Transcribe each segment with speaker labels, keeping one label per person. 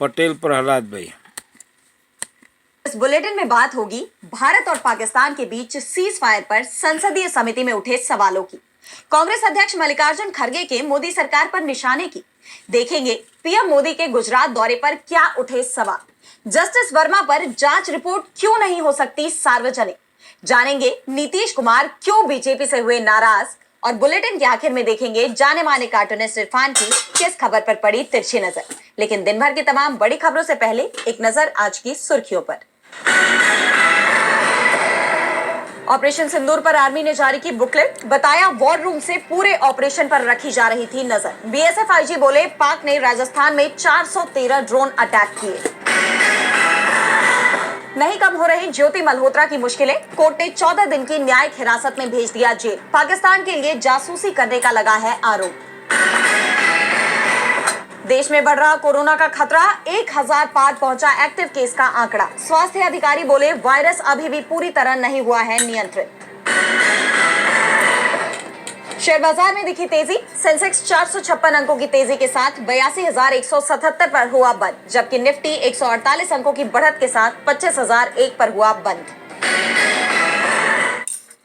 Speaker 1: पटेल प्रहलाद भाई।
Speaker 2: इस बुलेटिन में बात होगी भारत और पाकिस्तान के बीच सीज फायर पर संसदीय समिति में उठे सवालों की। कांग्रेस अध्यक्ष मल्लिकार्जुन खड़गे के मोदी सरकार पर निशाने की। देखेंगे पीएम मोदी के गुजरात दौरे पर क्या उठे सवाल। जस्टिस वर्मा पर जांच रिपोर्ट क्यों नहीं हो सकती सार्वजनिक। जानेंगे नीतीश कुमार क्यों बीजेपी से हुए नाराज। और बुलेटिन के आखिर में देखेंगे जाने माने कार्टूनिस्ट इरफान की किस खबर पर पड़ी तिरछी नजर। लेकिन दिन भर की तमाम बड़ी खबरों से पहले एक नजर आज की सुर्खियों पर। ऑपरेशन सिंदूर पर आर्मी ने जारी की बुकलेट। बताया वॉर रूम से पूरे ऑपरेशन पर रखी जा रही थी नजर। बीएसएफ आईजी बोले पाक ने राजस्थान में 413 ड्रोन अटैक किए। नहीं कम हो रही ज्योति मल्होत्रा की मुश्किलें। कोर्ट ने 14 दिन की न्यायिक हिरासत में भेज दिया जेल। पाकिस्तान के लिए जासूसी करने का लगा है आरोप। देश में बढ़ रहा कोरोना का खतरा। 1000 पार पहुंचा एक्टिव केस का आंकड़ा। स्वास्थ्य अधिकारी बोले वायरस अभी भी पूरी तरह नहीं हुआ है नियंत्रित। शेयर बाजार में दिखी तेजी। सेंसेक्स 456 अंकों की तेजी के साथ 82,177 पर हुआ बंद, जबकि निफ्टी 148 अंकों की बढ़त के साथ 25,001 पर हुआ बंद।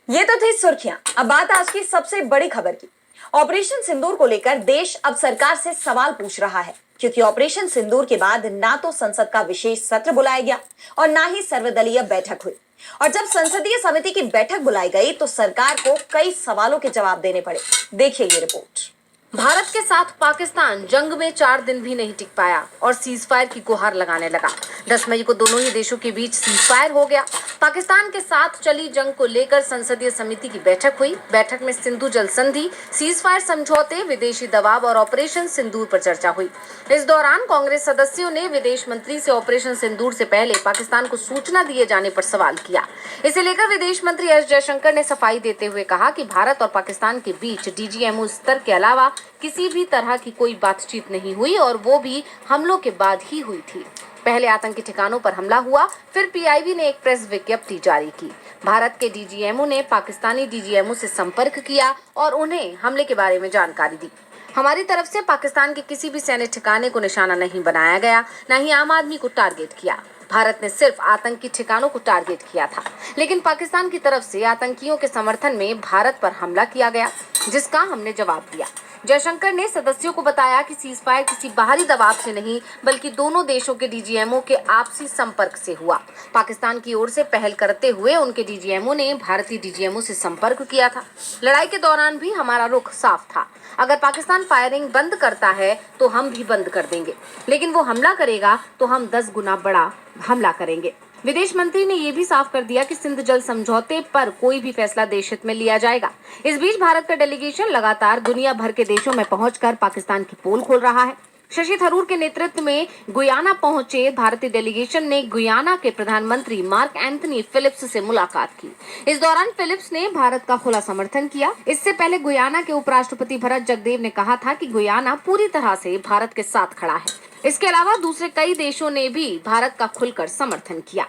Speaker 2: ये तो थी सुर्खियां। अब बात आज की सबसे बड़ी खबर की। ऑपरेशन सिंदूर को लेकर देश अब सरकार से सवाल पूछ रहा है, क्योंकि ऑपरेशन सिंदूर के बाद ना तो संसद का विशेष सत्र बुलाया गया और ना ही सर्वदलीय बैठक हुई। और जब संसदीय समिति की बैठक बुलाई गई तो सरकार को कई सवालों के जवाब देने पड़े। देखिए ये रिपोर्ट।
Speaker 3: भारत के साथ पाकिस्तान जंग में 4 दिन भी नहीं टिक पाया और सीज फायर की गुहार लगाने लगा। 10 मई को दोनों ही देशों के बीच सीज फायर हो गया। पाकिस्तान के साथ चली जंग को लेकर संसदीय समिति की बैठक हुई। बैठक में सिंधु जल संधि, सीज फायर समझौते, विदेशी दबाव और ऑपरेशन सिंदूर पर चर्चा हुई। इस दौरान कांग्रेस सदस्यों ने विदेश मंत्री से ऑपरेशन सिंदूर से पहले पाकिस्तान को सूचना दिए जाने पर सवाल किया। इसे लेकर विदेश मंत्री एस जयशंकर ने सफाई देते हुए कहा कि भारत और पाकिस्तान के बीच डीजीएमओ स्तर के अलावा किसी भी तरह की कोई बातचीत नहीं हुई और वो भी हमलों के बाद ही हुई थी। पहले आतंकी ठिकानों पर हमला हुआ, फिर पीआईबी ने एक प्रेस विज्ञप्ति जारी की। भारत के डीजीएमओ ने पाकिस्तानी डीजीएमओ से संपर्क किया और उन्हें हमले के बारे में जानकारी दी। हमारी तरफ से पाकिस्तान के किसी भी सैन्य ठिकाने को निशाना नहीं बनाया गया, न ही आम आदमी को टारगेट किया। भारत ने सिर्फ आतंकी ठिकानों को टारगेट किया था, लेकिन पाकिस्तान की तरफ से आतंकियों के समर्थन में भारत पर हमला किया गया, जिसका हमने जवाब दिया। जयशंकर ने सदस्यों को बताया कि सीज फायर किसी बाहरी दबाव से नहीं, बल्कि दोनों देशों के डीजीएमओ के आपसी संपर्क से हुआ। पाकिस्तान की ओर से पहल करते हुए उनके डीजीएमओ ने भारतीय डीजीएमओ से संपर्क किया था। लड़ाई के दौरान भी हमारा रुख साफ था। अगर पाकिस्तान फायरिंग बंद करता है तो हम भी बंद कर देंगे, लेकिन वो हमला करेगा तो हम 10 गुना बड़ा हमला करेंगे। विदेश मंत्री ने ये भी साफ कर दिया कि सिंध जल समझौते पर कोई भी फैसला देश हित में लिया जाएगा। इस बीच भारत का डेलीगेशन लगातार दुनिया भर के देशों में पहुंचकर पाकिस्तान की पोल खोल रहा है। शशि थरूर के नेतृत्व में गुयाना पहुंचे भारतीय डेलीगेशन ने गुयाना के प्रधानमंत्री मार्क एंथनी फिलिप्स से मुलाकात की। इस दौरान फिलिप्स ने भारत का खुला समर्थन किया। इससे पहले गुयाना के उपराष्ट्रपति भरत जगदेव ने कहा था कि गुयाना पूरी तरह से भारत के साथ खड़ा है। इसके अलावा दूसरे कई देशों ने भी भारत का खुलकर समर्थन किया।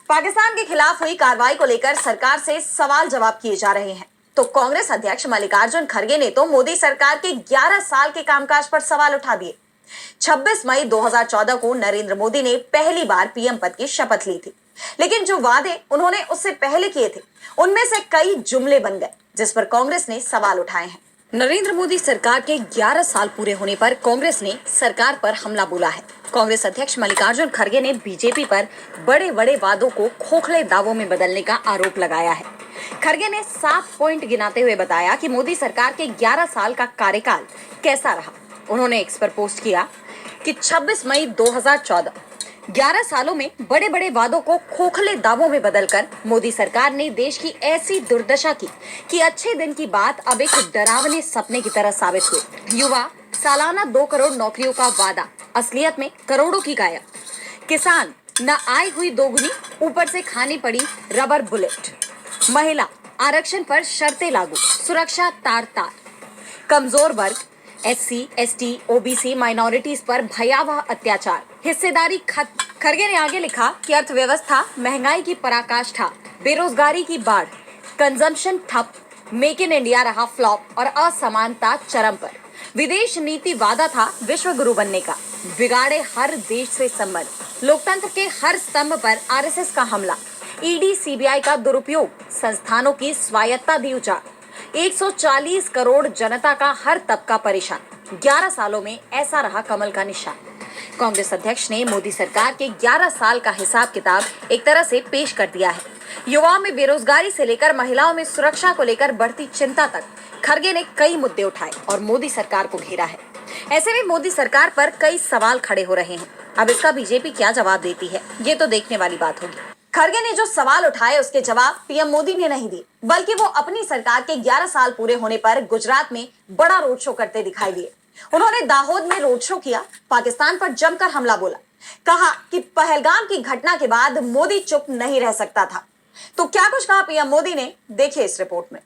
Speaker 2: पाकिस्तान के खिलाफ हुई कार्रवाई को लेकर सरकार से सवाल जवाब किए जा रहे हैं। तो कांग्रेस अध्यक्ष मल्लिकार्जुन खड़गे ने तो मोदी सरकार के 11 साल के कामकाज पर सवाल उठा दिए। 26 मई 2014 को नरेंद्र मोदी ने पहली बार पीएम पद की शपथ ली थी, लेकिन जो वादे उन्होंने उससे पहले किए थे उनमें से कई जुमले बन गए, जिस पर कांग्रेस ने सवाल उठाए हैं। नरेंद्र मोदी सरकार के 11 साल पूरे होने पर कांग्रेस ने सरकार पर हमला बोला है। कांग्रेस अध्यक्ष मल्लिकार्जुन खड़गे ने बीजेपी पर बड़े बड़े वादों को खोखले दावों में बदलने का आरोप लगाया है। खड़गे ने 7 पॉइंट गिनाते हुए बताया कि मोदी सरकार के 11 साल का कार्यकाल कैसा रहा। उन्होंने एक्स पर पोस्ट किया कि 26 मई 2014, 11 सालों में बड़े बड़े वादों को खोखले दावों में बदलकर मोदी सरकार ने देश की ऐसी दुर्दशा की कि अच्छे दिन की बात अब एक डरावने सपने की तरह साबित हुई। युवा सालाना 2 करोड़ नौकरियों का वादा असलियत में करोड़ों की गायब। किसान न आय हुई दोगुनी, ऊपर से खानी पड़ी रबर बुलेट। महिला आरक्षण पर शर्तें लागू, सुरक्षा तार तार। कमजोर वर्ग एससी, एसटी, ओबीसी, माइनॉरिटीज पर भयावह अत्याचार, हिस्सेदारी खत्म। खड़गे ने आगे लिखा कि अर्थव्यवस्था महंगाई की पराकाष्ठा, बेरोजगारी की बाढ़, कंजम्पशन ठप, मेक इन इंडिया रहा फ्लॉप और असमानता चरम पर। विदेश नीति वादा था विश्व गुरु बनने का, बिगाड़े हर देश से संबंध, लोकतंत्र के हर स्तंभ पर आरएसएस का हमला, ईडी सीबीआई का दुरुपयोग, संस्थानों की स्वायत्ता दी उजाड़, 140 करोड़ जनता का हर तबका परेशान। 11 सालों में ऐसा रहा कमल का निशान। कांग्रेस अध्यक्ष ने मोदी सरकार के 11 साल का हिसाब किताब एक तरह से पेश कर दिया है। युवाओं में बेरोजगारी से लेकर महिलाओं में सुरक्षा को लेकर बढ़ती चिंता तक खड़गे ने कई मुद्दे उठाए और मोदी सरकार को घेरा है। ऐसे में मोदी सरकार पर कई सवाल खड़े हो रहे हैं। अब इसका बीजेपी क्या जवाब देती है, ये तो देखने वाली बात होगी। खड़गे ने जो सवाल उठाए उसके जवाब पीएम मोदी ने नहीं दिए, बल्कि वो अपनी सरकार के 11 साल पूरे होने पर गुजरात में बड़ा रोड शो करते दिखाई दिए। उन्होंने दाहोद में रोड शो किया, पाकिस्तान पर जमकर हमला बोला, कहा कि पहलगाम की घटना के बाद मोदी चुप नहीं रह सकता था। तो क्या कुछ कहा पीएम मोदी ने, देखिए इस रिपोर्ट में।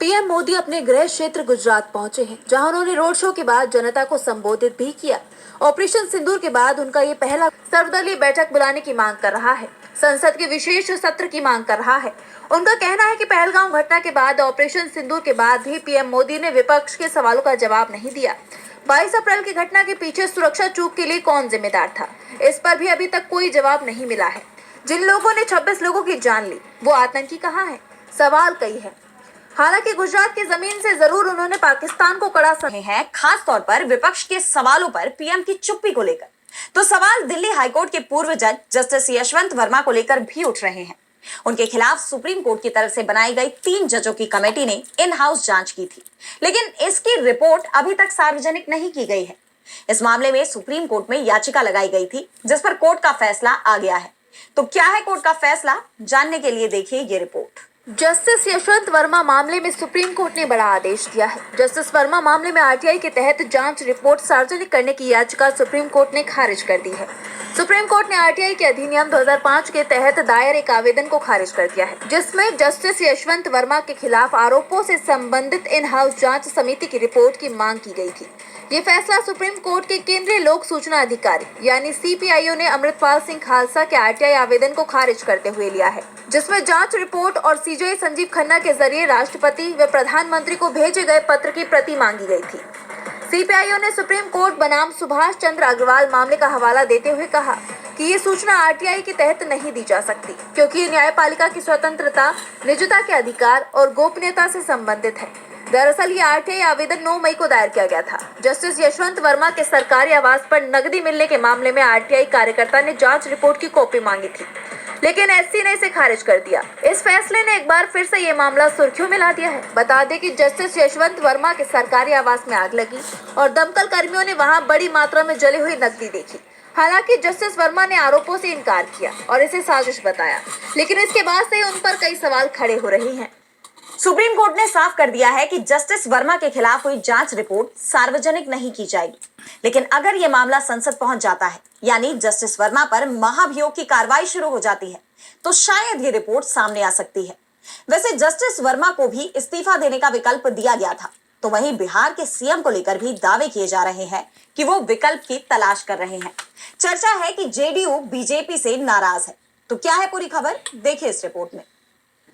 Speaker 1: पीएम मोदी अपने गृह क्षेत्र गुजरात पहुंचे हैं, जहां उन्होंने रोड शो के बाद जनता को संबोधित भी किया। ऑपरेशन सिंदूर के बाद उनका ये पहला सर्वदलीय बैठक बुलाने की मांग कर रहा है, संसद के विशेष सत्र की मांग कर रहा है। उनका कहना है कि पहलगाम घटना के बाद ऑपरेशन सिंदूर के बाद भी पीएम मोदी ने विपक्ष के सवालों का जवाब नहीं दिया। 22 अप्रैल की घटना के पीछे सुरक्षा चूक के लिए कौन जिम्मेदार था, इस पर भी अभी तक कोई जवाब नहीं मिला है। जिन लोगों ने 26 लोगों की जान ली, वो आतंकी कहाँ है? सवाल कई है। हालांकि गुजरात की जमीन से जरूर उन्होंने पाकिस्तान को कड़ा
Speaker 2: रहे हैं, खास तौर पर विपक्ष के सवालों पर पीएम की चुप्पी को लेकर। तो सवाल दिल्ली हाईकोर्ट के पूर्व जज जस्टिस यशवंत वर्मा को लेकर भी उठ रहे हैं। उनके खिलाफ सुप्रीम कोर्ट की तरफ से बनाई गई 3 जजों की कमेटी ने इन हाउस जांच की थी, लेकिन इसकी रिपोर्ट अभी तक सार्वजनिक नहीं की गई है। इस मामले में सुप्रीम कोर्ट में याचिका लगाई गई थी, जिस पर कोर्ट का फैसला आ गया है। तो क्या है कोर्ट का फैसला, जानने के लिए देखिए ये रिपोर्ट।
Speaker 1: जस्टिस यशवंत वर्मा मामले में सुप्रीम कोर्ट ने बड़ा आदेश दिया है। जस्टिस वर्मा मामले में आरटीआई के तहत जांच रिपोर्ट सार्वजनिक करने की याचिका सुप्रीम कोर्ट ने खारिज कर दी है। सुप्रीम कोर्ट ने आरटीआई के अधिनियम 2005 के तहत दायर एक आवेदन को खारिज कर दिया है, जिसमें जस्टिस यशवंत वर्मा के खिलाफ आरोपों से संबंधित इन हाउस जांच समिति की रिपोर्ट की मांग की गई थी। ये फैसला सुप्रीम कोर्ट के केंद्रीय लोक सूचना अधिकारी यानी सीपीआईओ ने अमृतपाल सिंह खालसा के आरटीआई आवेदन को खारिज करते हुए लिया है, जिसमें जांच रिपोर्ट और सीजेआई संजीव खन्ना के जरिए राष्ट्रपति व प्रधानमंत्री को भेजे गए पत्र की प्रति मांगी गई थी। सीपीआईओ ने सुप्रीम कोर्ट बनाम सुभाष चंद्र अग्रवाल मामले का हवाला देते हुए कहा कि ये सूचना आरटीआई के तहत नहीं दी जा सकती, क्योंकि ये न्यायपालिका की स्वतंत्रता, निजता के अधिकार और गोपनीयता से संबंधित है। दरअसल ये आरटीआई आवेदन 9 मई को दायर किया गया था। जस्टिस यशवंत वर्मा के सरकारी आवास पर नकदी मिलने के मामले में आरटीआई कार्यकर्ता ने जांच रिपोर्ट की कॉपी मांगी थी, लेकिन एससी ने इसे खारिज कर दिया। इस फैसले ने एक बार फिर से ये मामला सुर्खियों में ला दिया है। बता दें कि जस्टिस यशवंत वर्मा के सरकारी आवास में आग लगी और दमकल कर्मियों ने वहां बड़ी मात्रा में जली हुई नकदी देखी। हालांकि जस्टिस वर्मा ने आरोपों से इनकार किया और इसे साजिश बताया, लेकिन इसके बाद से उन पर कई सवाल खड़े हो रहे हैं।
Speaker 2: सुप्रीम कोर्ट ने साफ कर दिया है कि जस्टिस वर्मा के खिलाफ हुई जांच रिपोर्ट सार्वजनिक नहीं की जाएगी, लेकिन अगर यह मामला संसद पहुंच जाता है, यानी जस्टिस वर्मा पर महाभियोग की कार्रवाई शुरू हो जाती है, तो शायद ये रिपोर्ट सामने आ सकती है। वैसे जस्टिस वर्मा को भी इस्तीफा देने का विकल्प दिया गया था, तो वहीं बिहार के सीएम को लेकर भी दावे किए जा रहे हैं कि वो विकल्प की तलाश कर रहे हैं। चर्चा है कि जेडीयू बीजेपी से नाराज है। तो क्या है पूरी खबर, देखिए इस रिपोर्ट में।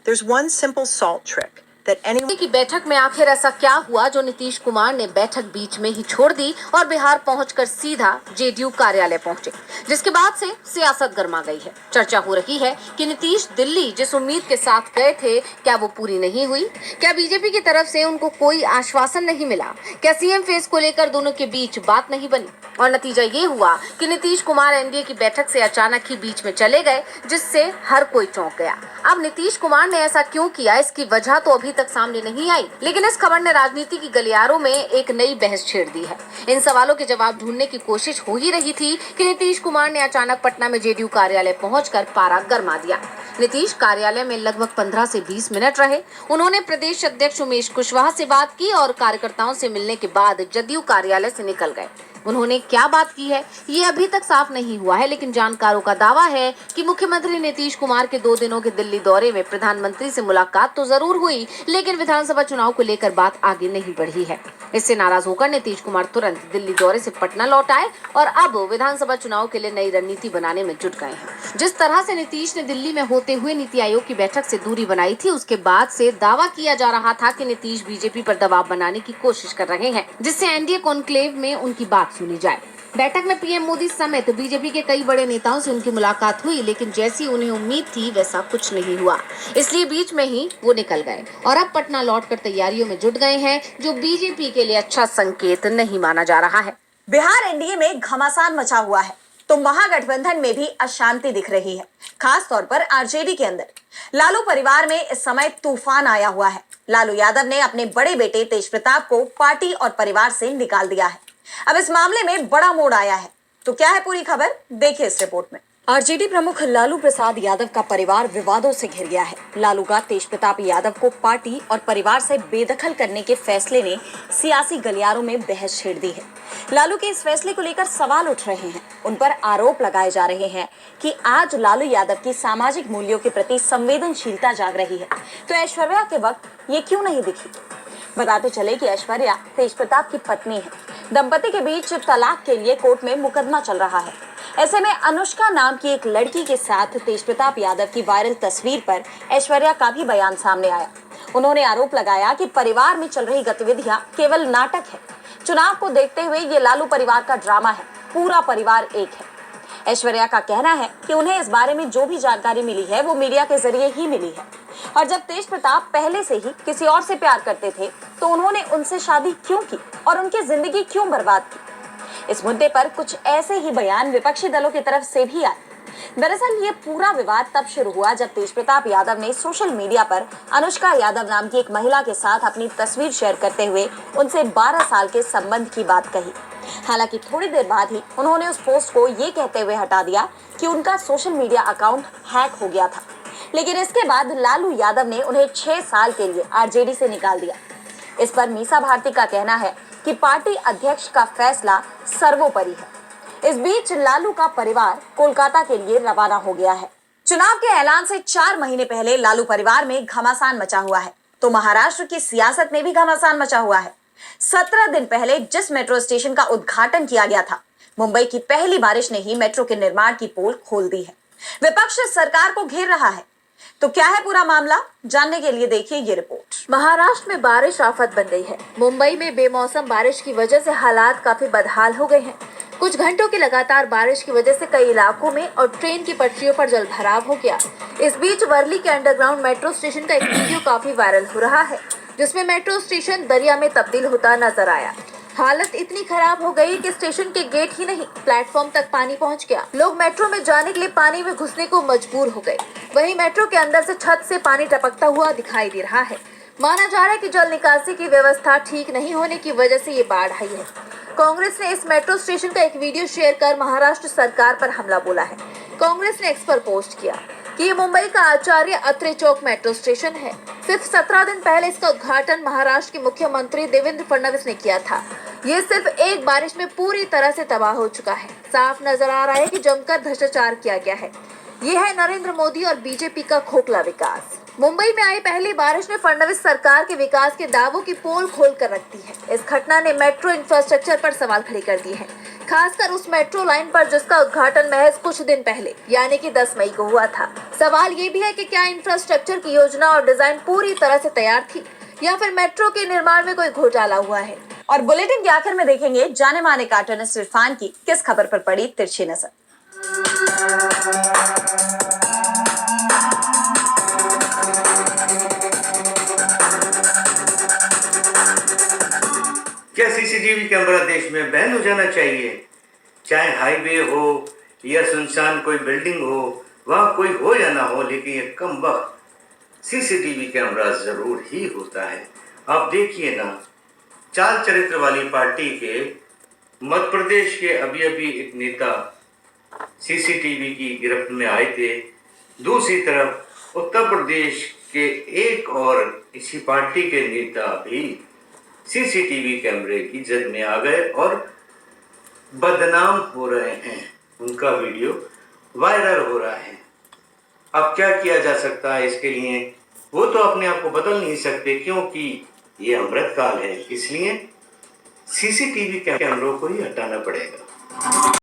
Speaker 4: There's one simple salt trick that anyone
Speaker 3: की बैठक में आखिर ऐसा क्या हुआ जो नीतीश कुमार ने बैठक बीच में ही छोड़ दी और बिहार पहुंचकर सीधा जेडीयू कार्यालय पहुंचे, जिसके बाद से सियासत गर्मा गई है। चर्चा हो रही है कि नीतीश दिल्ली जिस उम्मीद के साथ गए थे, क्या वो पूरी नहीं हुई? क्या बीजेपी की तरफ से उनको कोई आश्वासन नहीं मिला? क्या सीएम फेस को लेकर दोनों के बीच बात नहीं बनी? और नतीजा ये हुआ कि नीतीश कुमार एनडीए की बैठक से अचानक ही बीच में चले गए, जिससे हर कोई चौंक गया। अब नीतीश कुमार ने ऐसा क्यों किया, इसकी वजह तो अभी तक सामने नहीं आई, लेकिन इस खबर ने राजनीति की गलियारों में एक नई बहस छेड़ दी है। इन सवालों के जवाब ढूंढने की कोशिश हो ही रही थी कि नीतीश कुमार ने अचानक पटना में जेडीयू कार्यालय पहुंचकर पारा गरमा दिया। नीतीश कार्यालय में लगभग 15 से 20 मिनट रहे। उन्होंने प्रदेश अध्यक्ष उमेश कुशवाहा से बात की और कार्यकर्ताओं से मिलने के बाद जदयू कार्यालय से निकल गए। उन्होंने क्या बात की है ये अभी तक साफ नहीं हुआ है, लेकिन जानकारों का दावा है कि मुख्यमंत्री नीतीश कुमार के 2 दिनों के दिल्ली दौरे में प्रधानमंत्री से मुलाकात तो जरूर हुई, लेकिन विधानसभा चुनाव को लेकर बात आगे नहीं बढ़ी है। इससे नाराज होकर नीतीश कुमार तुरंत दिल्ली दौरे से पटना लौट आए और अब विधानसभा चुनाव के लिए नई रणनीति बनाने में जुट गए हैं। जिस तरह से नीतीश ने दिल्ली में होते हुए नीति आयोग की बैठक से दूरी बनाई थी, उसके बाद से दावा किया जा रहा था कि नीतीश बीजेपी पर दबाव बनाने की कोशिश कर रहे हैं, जिससे एनडीए कॉन्क्लेव में उनकी बात सुनी जाए। बैठक में पीएम मोदी समेत बीजेपी के कई बड़े नेताओं से उनकी मुलाकात हुई, लेकिन जैसी उन्हें उम्मीद थी वैसा कुछ नहीं हुआ। इसलिए बीच में ही वो निकल गए और अब पटना लौटकर तैयारियों में जुट गए हैं, जो बीजेपी के लिए अच्छा संकेत नहीं माना जा रहा है।
Speaker 2: बिहार एनडीए में घमासान मचा हुआ है तो महागठबंधन में भी अशांति दिख रही है, खास तौर पर आरजेडी के अंदर। लालू परिवार में इस समय तूफान आया हुआ है। लालू यादव ने अपने बड़े बेटे तेजप्रताप को पार्टी और परिवार से निकाल दिया है। अब इस मामले में बड़ा मोड़ आया है। तो क्या है पूरी खबर, देखिए इस रिपोर्ट में। आरजेडी प्रमुख लालू प्रसाद यादव का परिवार विवादों से घिर गया है। लालू का तेजप्रताप यादव को पार्टी और परिवार से बेदखल करने के फैसले ने सियासी गलियारों में बहस छेड़ दी है। लालू के इस फैसले को लेकर सवाल उठ रहे हैं। उन पर आरोप लगाए जा रहे हैं कि आज लालू यादव की सामाजिक मूल्यों के प्रति संवेदनशीलता जाग रही है, तो ऐश्वर्या के वक्त ये क्यों नहीं दिखी। बताते चले कि ऐश्वर्या तेजप्रताप की पत्नी है। दंपति के बीच तलाक के लिए कोर्ट में मुकदमा चल रहा है। ऐसे में अनुष्का नाम की एक लड़की के साथ तेजप्रताप यादव की वायरल तस्वीर पर ऐश्वर्या का भी बयान सामने आया। उन्होंने आरोप लगाया कि परिवार में चल रही गतिविधियां केवल नाटक है। चुनाव को देखते हुए ये लालू परिवार का ड्रामा है, पूरा परिवार एक है। ऐश्वर्या का कहना है कि उन्हें इस बारे में जो भी जानकारी मिली है वो मीडिया के जरिए ही मिली है, और जब तेजप्रताप पहले से ही किसी और से प्यार करते थे तो उन्होंने उनसे शादी क्यों की और उनकी जिंदगी क्यों बर्बाद की। इस मुद्दे पर कुछ ऐसे ही बयान विपक्षी दलों की तरफ से भी आए। दरअसल ये पूरा विवाद तब शुरू हुआ जब तेजप्रताप यादव ने सोशल मीडिया पर अनुष्का यादव नाम की एक महिला के साथ अपनी तस्वीर शेयर करते हुए उनसे 12 साल के संबंध की बात कही। हालांकि थोड़ी देर बाद ही उन्होंने उस पोस्ट को ये कहते हुए हटा दिया कि उनका सोशल मीडिया अकाउंट हैक हो गया था। लेकिन इसके बाद लालू यादव ने उन्हें 6 साल के लिए आरजेडी से निकाल दिया। इस पर मीसा भारती का कहना है कि पार्टी अध्यक्ष का फैसला सर्वोपरि है। इस बीच लालू का परिवार कोलकाता के लिए रवाना हो गया है। चुनाव के ऐलान से 4 महीने पहले लालू परिवार में घमासान मचा हुआ है, तो महाराष्ट्र की सियासत में भी घमासान मचा हुआ है। 17 दिन पहले जिस मेट्रो स्टेशन का उद्घाटन किया गया था, मुंबई की पहली बारिश ने ही मेट्रो के निर्माण की पोल खोल दी है। विपक्ष सरकार को घेर रहा है। तो क्या है पूरा मामला, जानने के लिए देखिए ये रिपोर्ट।
Speaker 1: महाराष्ट्र में बारिश आफत बन गई है। मुंबई में बेमौसम बारिश की वजह से हालात काफी बदहाल हो गए हैं। कुछ घंटों की लगातार बारिश की वजह से कई इलाकों में और ट्रेन की पटरियों पर जलभराव हो गया। इस बीच वर्ली के अंडरग्राउंड मेट्रो स्टेशन का एक वीडियो काफी वायरल हो रहा है, जिसमें मेट्रो स्टेशन दरिया में तब्दील होता नजर आया। हालत इतनी खराब हो गई कि स्टेशन के गेट ही नहीं, प्लेटफॉर्म तक पानी पहुंच गया। लोग मेट्रो में जाने के लिए पानी में घुसने को मजबूर हो गए। वहीं मेट्रो के अंदर से छत से पानी टपकता हुआ दिखाई दे रहा है। माना जा रहा है कि जल निकासी की व्यवस्था ठीक नहीं होने की वजह से ये बाढ़ आई है। कांग्रेस ने इस मेट्रो स्टेशन का एक वीडियो शेयर कर महाराष्ट्र सरकार पर हमला बोला है। कांग्रेस ने एक्स पर पोस्ट किया कि ये मुंबई का आचार्य अत्रे चौक मेट्रो स्टेशन है। सिर्फ 17 दिन पहले इसका उद्घाटन महाराष्ट्र के मुख्यमंत्री देवेंद्र फडणवीस ने किया था। ये सिर्फ एक बारिश में पूरी तरह से तबाह हो चुका है। साफ नजर आ रहा है कि जमकर भ्रष्टाचार किया गया है। ये है नरेंद्र मोदी और बीजेपी का खोखला विकास। मुंबई में आई पहली बारिश ने फडणवीस सरकार के विकास के दावों की पोल खोल कर रख दी है। इस घटना ने मेट्रो इंफ्रास्ट्रक्चर पर सवाल खड़े कर दिए हैं, खासकर उस मेट्रो लाइन पर जिसका उद्घाटन महज कुछ दिन पहले यानी कि 10 मई को हुआ था। सवाल ये भी है कि क्या इंफ्रास्ट्रक्चर की योजना और डिजाइन पूरी तरह से तैयार थी या फिर मेट्रो के निर्माण में कोई घोटाला हुआ है।
Speaker 2: और बुलेटिन के आखिर में देखेंगे जाने माने कार्टूनिस्ट इरफान की किस खबर पर पड़ी तिरछी नजर।
Speaker 5: क्या सीसीटीवी कैमरा देश में बैन हो जाना चाहिए? चाहे हाईवे हो या सुनसान कोई बिल्डिंग हो, वहाँ कोई हो या ना हो, लेकिन ये कम वक्त सीसीटीवी कैमरा जरूर ही होता है। आप देखिए ना, चाल चरित्र वाली पार्टी के मध्य प्रदेश के अभी एक नेता सीसीटीवी की गिरफ्त में आए थे। दूसरी तरफ उत्तर प्रदेश के एक और इसी पार्टी के नेता भी सीसीटीवी कैमरे की जद में आ गए और बदनाम हो रहे हैं। उनका वीडियो वायरल हो रहा है। अब क्या किया जा सकता है इसके लिए? वो तो अपने आप को बदल नहीं सकते, क्योंकि ये अमृत काल है। इसलिए सीसीटीवी कैमरों को ही हटाना पड़ेगा।